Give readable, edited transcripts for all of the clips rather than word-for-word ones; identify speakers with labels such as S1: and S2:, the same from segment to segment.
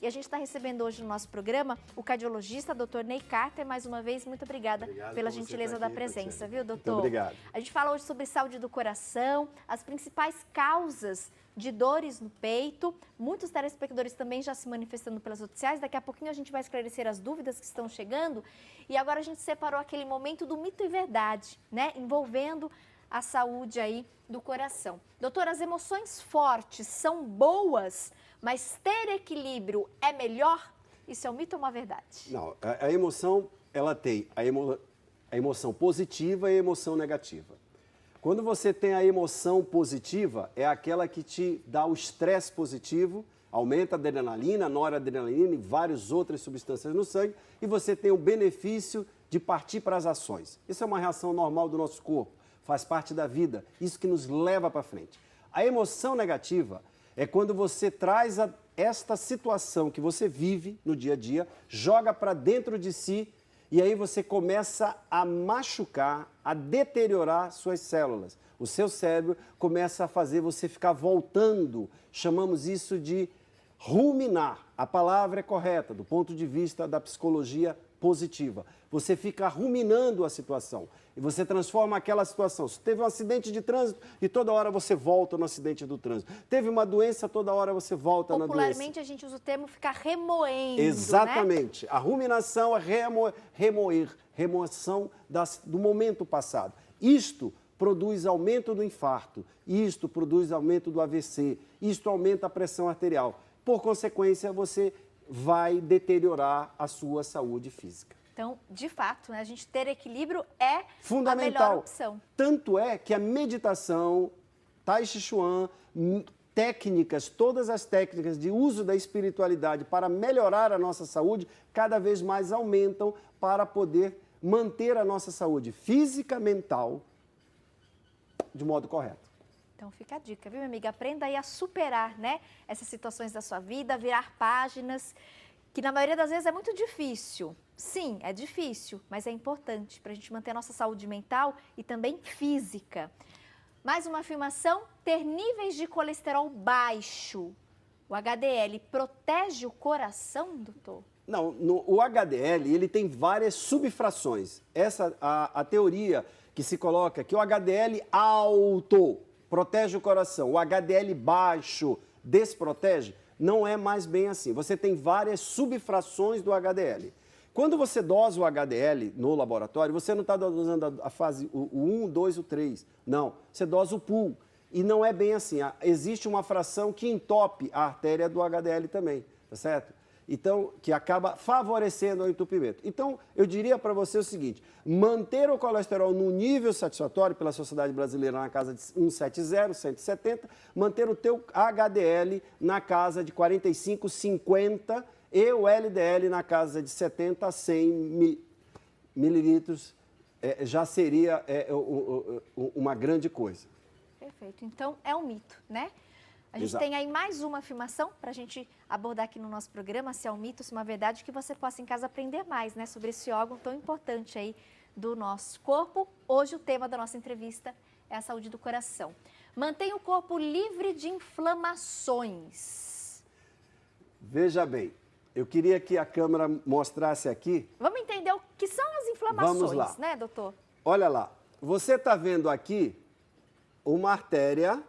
S1: E a gente está recebendo hoje no nosso programa o cardiologista, Dr. Ney Carter. Mais uma vez, muito obrigada pela gentileza da presença, viu, doutor?
S2: Muito obrigado.
S1: A gente fala hoje sobre saúde do coração, as principais causas de dores no peito. Muitos telespectadores também já se manifestando pelas redes sociais. Daqui a pouquinho a gente vai esclarecer as dúvidas que estão chegando. E agora a gente separou aquele momento do mito e verdade, né? Envolvendo a saúde aí do coração. Doutor, as emoções fortes são boas, mas ter equilíbrio é melhor? Isso é um mito ou uma verdade?
S2: Não, a emoção, ela tem a emoção positiva e a emoção negativa. Quando você tem a emoção positiva, é aquela que te dá o estresse positivo, aumenta a adrenalina, a noradrenalina e várias outras substâncias no sangue, e você tem o benefício de partir para as ações. Isso é uma reação normal do nosso corpo, faz parte da vida, isso que nos leva para frente. A emoção negativa é quando você traz esta situação que você vive no dia a dia, joga para dentro de si, e aí você começa a machucar, a deteriorar suas células. O seu cérebro começa a fazer você ficar voltando. Chamamos isso de ruminar. A palavra é correta do ponto de vista da psicologia positiva. Você fica ruminando a situação e você transforma aquela situação. Se teve um acidente de trânsito e toda hora você volta no acidente do trânsito. Teve uma doença, toda hora você volta na doença.
S1: Popularmente a gente usa o termo ficar remoendo,
S2: Exatamente.
S1: né?
S2: A ruminação é remoer, remoção do momento passado. Isto produz aumento do infarto, isto produz aumento do AVC, isto aumenta a pressão arterial. Por consequência, você vai deteriorar a sua saúde física.
S1: Então, de fato, né, a gente ter equilíbrio é
S2: fundamental.
S1: A melhor opção.
S2: Tanto é que a meditação, Tai Chi Chuan, técnicas, todas as técnicas de uso da espiritualidade para melhorar a nossa saúde, cada vez mais aumentam para poder manter a nossa saúde física, mental, de modo correto.
S1: Então fica a dica, viu, minha amiga? Aprenda aí a superar, né, essas situações da sua vida, virar páginas, que na maioria das vezes é muito difícil. Sim, é difícil, mas é importante para a gente manter a nossa saúde mental e também física. Mais uma afirmação, ter níveis de colesterol baixo, o HDL, protege o coração, doutor?
S2: Não, o HDL, ele tem várias subfrações. A teoria que se coloca que o HDL alto protege o coração, o HDL baixo desprotege, não é mais bem assim. Você tem várias subfrações do HDL. Quando você dosa o HDL no laboratório, você não está dosando a fase o 1, 2, o 3. Não, você dosa o pool. E não é bem assim. Existe uma fração que entope a artéria do HDL também, tá certo? Então, que acaba favorecendo o entupimento. Então, eu diria para você o seguinte, manter o colesterol no nível satisfatório pela Sociedade Brasileira na casa de 170, 170, manter o teu HDL na casa de 45, 50 e o LDL na casa de 70 a 100 mililitros já seria uma grande coisa.
S1: Perfeito. Então, é um mito, né? A gente
S2: Exato.
S1: tem aí mais uma afirmação para a gente abordar aqui no nosso programa, se é um mito, se é uma verdade, que você possa em casa aprender mais, né, sobre esse órgão tão importante aí do nosso corpo. Hoje o tema da nossa entrevista é a saúde do coração. Mantenha o corpo livre de inflamações.
S2: Veja bem, eu queria que a câmera mostrasse aqui.
S1: Vamos entender o que são as inflamações,
S2: Vamos lá.
S1: né, doutor?
S2: Olha lá, você está vendo aqui uma artéria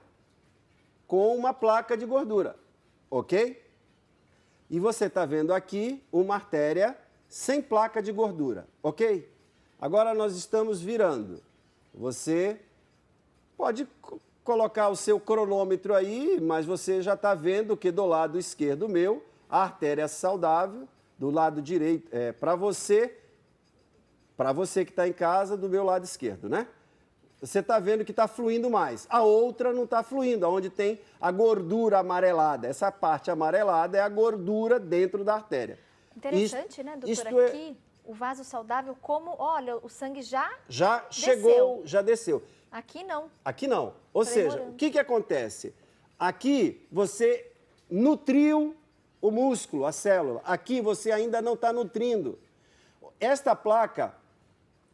S2: com uma placa de gordura, ok? E você está vendo aqui uma artéria sem placa de gordura, ok? Agora nós estamos virando. Você pode colocar o seu cronômetro aí, mas você já está vendo que do lado esquerdo meu, a artéria saudável, do lado direito, para você que está em casa, do meu lado esquerdo, né? Você está vendo que está fluindo mais. A outra não está fluindo, onde tem a gordura amarelada. Essa parte amarelada é a gordura dentro da artéria.
S1: Interessante, né, doutor? Aqui, o vaso saudável, como, olha, o sangue já
S2: chegou, já desceu.
S1: Aqui não.
S2: Aqui não. Ou seja, o que acontece? Aqui você nutriu o músculo, a célula. Aqui você ainda não está nutrindo. Esta placa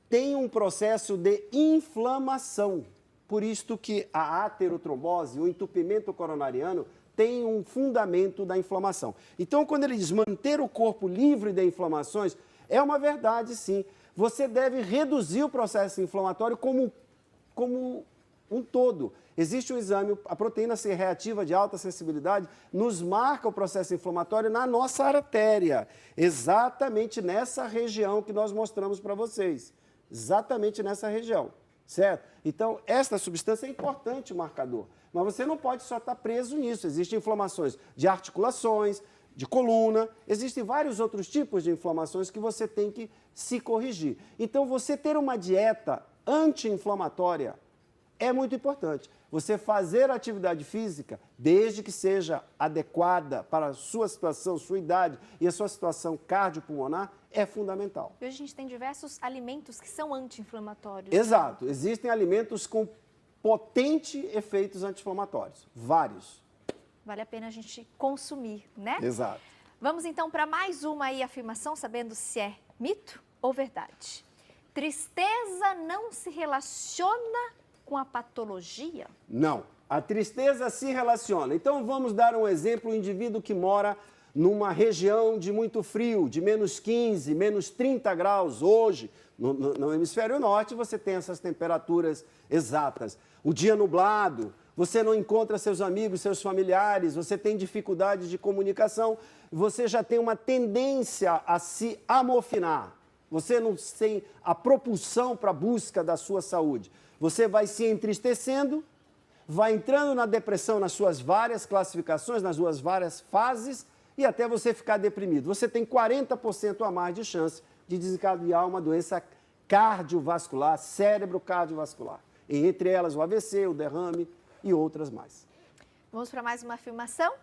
S2: tem um processo de inflamação. Por isto que a aterotrombose, o entupimento coronariano, tem um fundamento da inflamação. Então, quando ele diz manter o corpo livre de inflamações, é uma verdade, sim. Você deve reduzir o processo inflamatório como um todo. Existe um exame, a proteína C reativa de alta sensibilidade nos marca o processo inflamatório na nossa artéria, exatamente nessa região que nós mostramos para vocês, exatamente nessa região, certo? Então, esta substância é importante, o marcador, mas você não pode só estar preso nisso. Existem inflamações de articulações, de coluna, existem vários outros tipos de inflamações que você tem que se corrigir. Então, você ter uma dieta anti-inflamatória é muito importante. Você fazer atividade física, desde que seja adequada para a sua situação, sua idade e a sua situação cardiopulmonar, é fundamental.
S1: E hoje a gente tem diversos alimentos que são anti-inflamatórios.
S2: Exato. Existem alimentos com potentes efeitos anti-inflamatórios. Vários.
S1: Vale a pena a gente consumir, né?
S2: Exato.
S1: Vamos então para mais uma aí afirmação, sabendo se é mito ou verdade. Tristeza não se relaciona com a patologia?
S2: Não. A tristeza se relaciona. Então, vamos dar um exemplo: o indivíduo que mora numa região de muito frio, de menos 15, menos 30 graus. Hoje, no hemisfério norte, você tem essas temperaturas exatas. O dia nublado, você não encontra seus amigos, seus familiares, você tem dificuldade de comunicação, você já tem uma tendência a se amofinar. Você não tem a propulsão para a busca da sua saúde. Você vai se entristecendo, vai entrando na depressão nas suas várias classificações, nas suas várias fases, e até você ficar deprimido. Você tem 40% a mais de chance de desencadear uma doença cardiovascular, cérebro cardiovascular. E entre elas o AVC, o derrame e outras mais.
S1: Vamos para mais uma afirmação?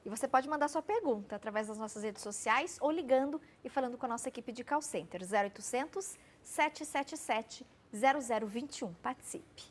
S1: E você pode mandar sua pergunta através das nossas redes sociais ou ligando e falando com a nossa equipe de call center, 0800 777 0021. Participe.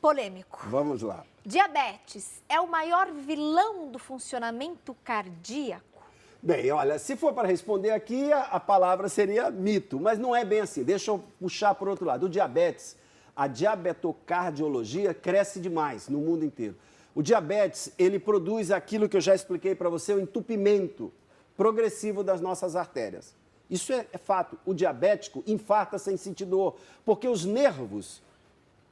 S1: Polêmico.
S2: Vamos lá.
S1: Diabetes é o maior vilão do funcionamento cardíaco?
S2: Bem, olha, se for para responder aqui, a palavra seria mito, mas não é bem assim. Deixa eu puxar por outro lado. O diabetes, a diabetocardiologia cresce demais no mundo inteiro. O diabetes, ele produz aquilo que eu já expliquei para você, o entupimento progressivo das nossas artérias. Isso é fato. O diabético infarta sem sentir dor, porque os nervos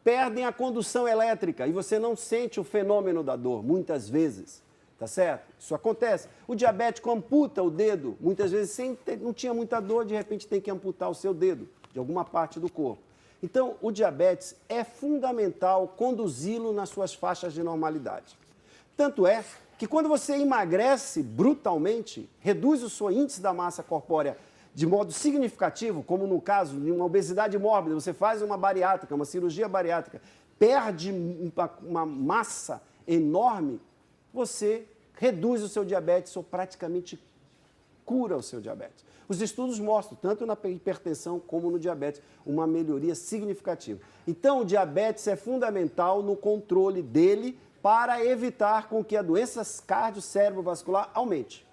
S2: perdem a condução elétrica e você não sente o fenômeno da dor, muitas vezes, tá certo? Isso acontece. O diabético amputa o dedo, muitas vezes não tinha muita dor, de repente tem que amputar o seu dedo, de alguma parte do corpo. Então, o diabetes é fundamental conduzi-lo nas suas faixas de normalidade. Tanto é que quando você emagrece brutalmente, reduz o seu índice da massa corpórea de modo significativo, como no caso de uma obesidade mórbida, você faz uma bariátrica, uma cirurgia bariátrica, perde uma massa enorme, você reduz o seu diabetes ou praticamente cura o seu diabetes. Os estudos mostram, tanto na hipertensão como no diabetes, uma melhoria significativa. Então, o diabetes é fundamental no controle dele para evitar com que a doença cardio-cerebrovascular aumente.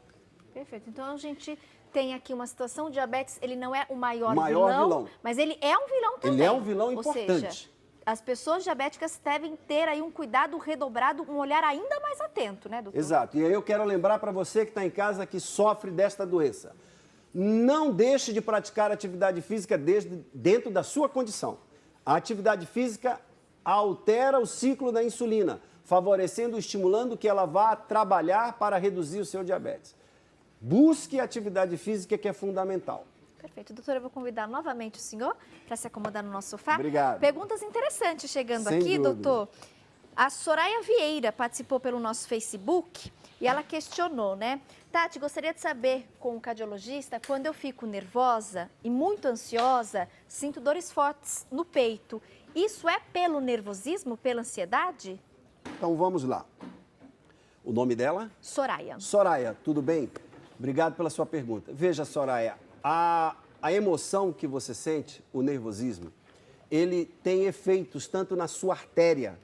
S1: Perfeito. Então, a gente tem aqui uma situação, o diabetes, ele não é o maior
S2: vilão,
S1: mas ele é um vilão também.
S2: Ele é um vilão importante.
S1: Ou seja, as pessoas diabéticas devem ter aí um cuidado redobrado, um olhar ainda mais atento, né, doutor?
S2: Exato. E aí eu quero lembrar para você que está em casa que sofre desta doença. Não deixe de praticar atividade física dentro da sua condição. A atividade física altera o ciclo da insulina, favorecendo e estimulando que ela vá trabalhar para reduzir o seu diabetes. Busque atividade física, que é fundamental.
S1: Perfeito. Doutora, eu vou convidar novamente o senhor para se acomodar no nosso sofá.
S2: Obrigado.
S1: Perguntas interessantes chegando
S2: Sem
S1: aqui,
S2: dúvida.
S1: doutor. A Soraya Vieira participou pelo nosso Facebook e ela questionou, né? Tati, gostaria de saber com o cardiologista, quando eu fico nervosa e muito ansiosa, sinto dores fortes no peito. Isso é pelo nervosismo, pela ansiedade?
S2: Então vamos lá. O nome dela?
S1: Soraya.
S2: Soraya, tudo bem? Obrigado pela sua pergunta. Veja, Soraya, a emoção que você sente, o nervosismo, ele tem efeitos tanto na sua artéria,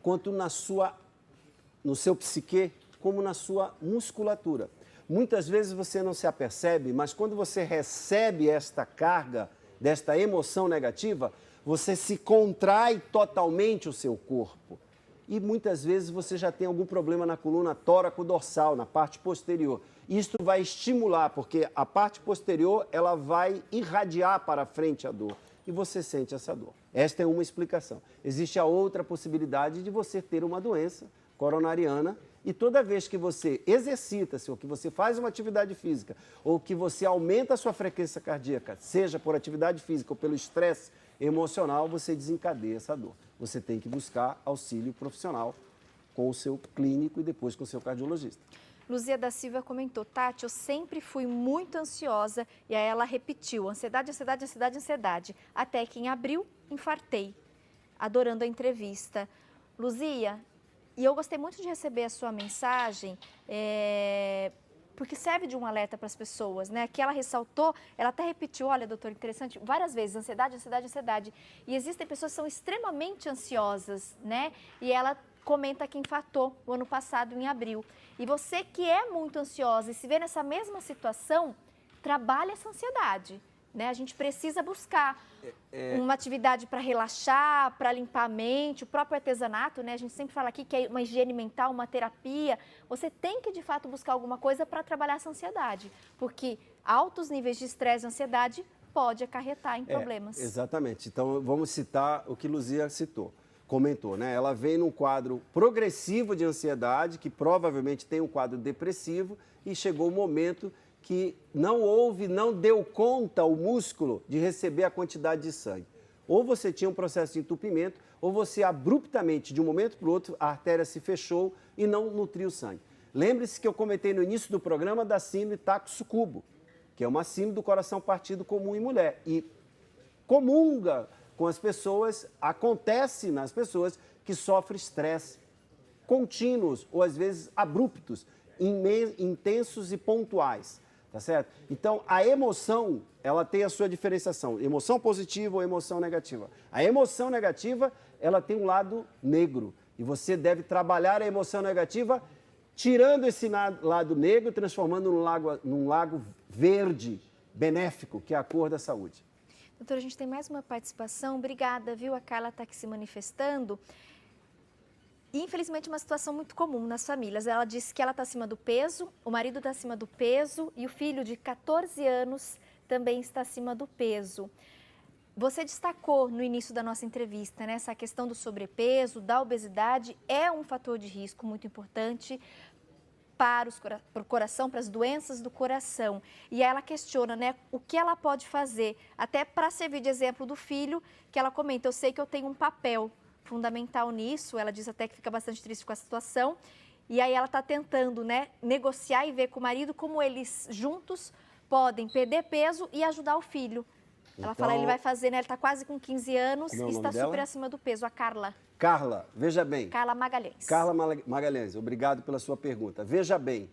S2: quanto no seu psique, como na sua musculatura. Muitas vezes você não se apercebe, mas quando você recebe esta carga, desta emoção negativa, você se contrai totalmente o seu corpo. e muitas vezes você já tem algum problema na coluna tóraco-dorsal, na parte posterior. Isso vai estimular, porque a parte posterior ela vai irradiar para frente a dor e você sente essa dor. Esta é uma explicação. Existe a outra possibilidade de você ter uma doença coronariana e toda vez que você exercita-se ou que você faz uma atividade física ou que você aumenta a sua frequência cardíaca, seja por atividade física ou pelo estresse emocional, você desencadeia essa dor. Você tem que buscar auxílio profissional com o seu clínico e depois com o seu cardiologista.
S1: Luzia da Silva comentou, Tati, eu sempre fui muito ansiosa e aí ela repetiu, ansiedade, ansiedade, ansiedade, ansiedade, até que em abril infartei, adorando a entrevista. Luzia, e eu gostei muito de receber a sua mensagem, porque serve de um alerta para as pessoas, né? Que ela ressaltou, ela até repetiu, olha, doutor, interessante, várias vezes, ansiedade, ansiedade, ansiedade. E existem pessoas que são extremamente ansiosas, né? E ela comenta que infartou o ano passado, em abril. E você que é muito ansiosa e se vê nessa mesma situação, trabalhe essa ansiedade, né? A gente precisa buscar uma atividade para relaxar, para limpar a mente, o próprio artesanato, né? A gente sempre fala aqui que é uma higiene mental, uma terapia. Você tem que, de fato, buscar alguma coisa para trabalhar essa ansiedade, porque altos níveis de estresse e ansiedade pode acarretar em problemas.
S2: Exatamente. Então, vamos citar o que Luzia comentou, né? Ela vem num quadro progressivo de ansiedade, que provavelmente tem um quadro depressivo, e chegou o momento que não deu conta o músculo de receber a quantidade de sangue. Ou você tinha um processo de entupimento, ou você abruptamente, de um momento para o outro, a artéria se fechou e não nutriu o sangue. Lembre-se que eu comentei no início do programa da síndrome Takotsubo, que é uma síndrome do coração partido comum em mulher. E comunga com as pessoas, acontece nas pessoas que sofrem estresse contínuos ou às vezes abruptos, intensos e pontuais, tá certo? Então, a emoção, ela tem a sua diferenciação, emoção positiva ou emoção negativa. A emoção negativa, ela tem um lado negro e você deve trabalhar a emoção negativa tirando esse lado negro, transformando num lago verde, benéfico, que é a cor da saúde.
S1: Doutora, a gente tem mais uma participação. Obrigada, viu? A Carla está aqui se manifestando. E, infelizmente, uma situação muito comum nas famílias. Ela disse que ela está acima do peso, o marido está acima do peso e o filho de 14 anos também está acima do peso. Você destacou no início da nossa entrevista, né? Essa questão do sobrepeso, da obesidade, é um fator de risco muito importante para o coração, para as doenças do coração. E aí ela questiona, né, o que ela pode fazer, até para servir de exemplo do filho, que ela comenta, eu sei que eu tenho um papel fundamental nisso, ela diz até que fica bastante triste com a situação, e aí ela está tentando, né, negociar e ver com o marido como eles juntos podem perder peso e ajudar o filho. Ela fala, ele vai fazer, né, ele está quase com 15 anos e está super acima do peso, a Carla.
S2: Carla, veja bem.
S1: Carla Magalhães.
S2: Carla Magalhães, obrigado pela sua pergunta. Veja bem,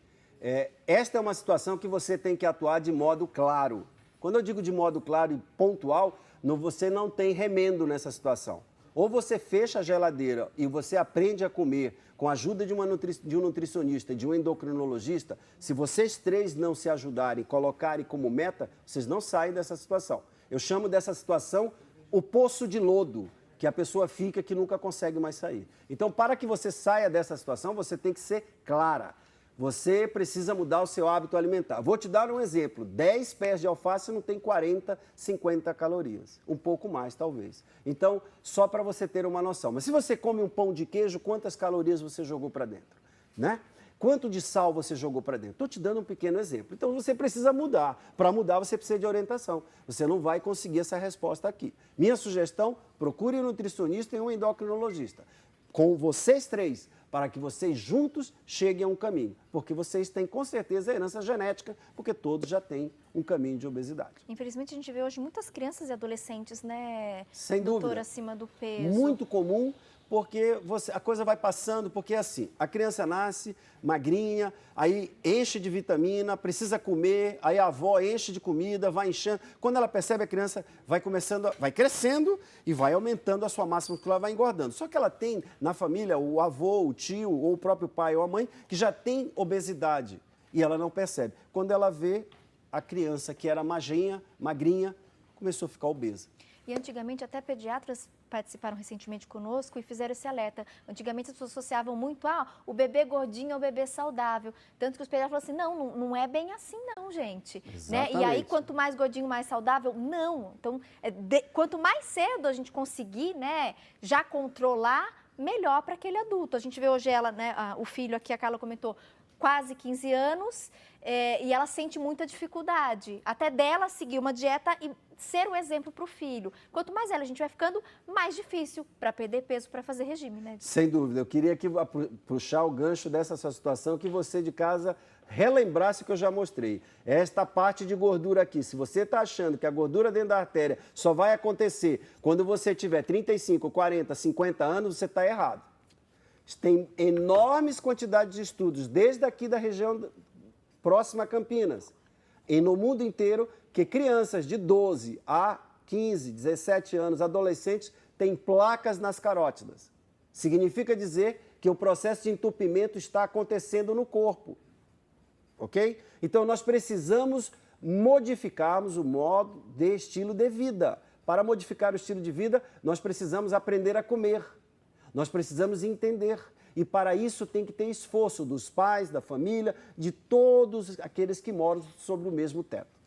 S2: esta é uma situação que você tem que atuar de modo claro. Quando eu digo de modo claro e pontual, você não tem remendo nessa situação. Ou você fecha a geladeira e você aprende a comer com a ajuda de um nutricionista e de um endocrinologista. Se vocês três não se ajudarem, colocarem como meta, vocês não saem dessa situação. Eu chamo dessa situação o poço de lodo, que a pessoa fica que nunca consegue mais sair. Então, para que você saia dessa situação, você tem que ser clara. Você precisa mudar o seu hábito alimentar. Vou te dar um exemplo. 10 pés de alface não tem 40, 50 calorias. Um pouco mais, talvez. Então, só para você ter uma noção. Mas se você come um pão de queijo, quantas calorias você jogou para dentro? Né? Quanto de sal você jogou para dentro? Estou te dando um pequeno exemplo. Então, você precisa mudar. Para mudar, você precisa de orientação. Você não vai conseguir essa resposta aqui. Minha sugestão, procure um nutricionista e um endocrinologista. Com vocês três, para que vocês juntos cheguem a um caminho. Porque vocês têm, com certeza, a herança genética, porque todos já têm um caminho de obesidade.
S1: Infelizmente, a gente vê hoje muitas crianças e adolescentes, né?
S2: Sem dúvida.
S1: Doutora, acima do peso.
S2: Muito comum, porque a coisa vai passando, porque é assim, a criança nasce magrinha, aí enche de vitamina, precisa comer, aí a avó enche de comida, vai enchendo. Quando ela percebe, a criança vai crescendo e vai aumentando a sua massa muscular, vai engordando. Só que ela tem na família o avô, o tio, ou o próprio pai ou a mãe, que já tem obesidade e ela não percebe. Quando ela vê, a criança que era magrinha, começou a ficar obesa.
S1: E antigamente até pediatras participaram recentemente conosco e fizeram esse alerta. Antigamente as pessoas associavam muito, o bebê gordinho é o bebê saudável. Tanto que os pediatras falaram assim, não é bem assim não, gente. Né? E aí, quanto mais gordinho, mais saudável? Não. Então, quanto mais cedo a gente conseguir, né, já controlar, melhor para aquele adulto. A gente vê hoje ela, né, o filho aqui, a Carla comentou, quase 15 anos, e ela sente muita dificuldade, até dela seguir uma dieta e ser um exemplo para o filho. Quanto mais velha a gente vai ficando, mais difícil para perder peso, para fazer regime, né?
S2: Sem dúvida. Eu queria puxar o gancho dessa sua situação, que você de casa relembrasse o que eu já mostrei. Esta parte de gordura aqui, se você está achando que a gordura dentro da artéria só vai acontecer quando você tiver 35, 40, 50 anos, você está errado. Tem enormes quantidades de estudos, desde aqui da região próxima a Campinas, e no mundo inteiro, que crianças de 12 a 15, 17 anos, adolescentes, têm placas nas carótidas. Significa dizer que o processo de entupimento está acontecendo no corpo. Ok? Então, nós precisamos modificarmos o modo de estilo de vida. Para modificar o estilo de vida, nós precisamos aprender a comer. Nós precisamos entender. E para isso tem que ter esforço dos pais, da família, de todos aqueles que moram sob o mesmo teto.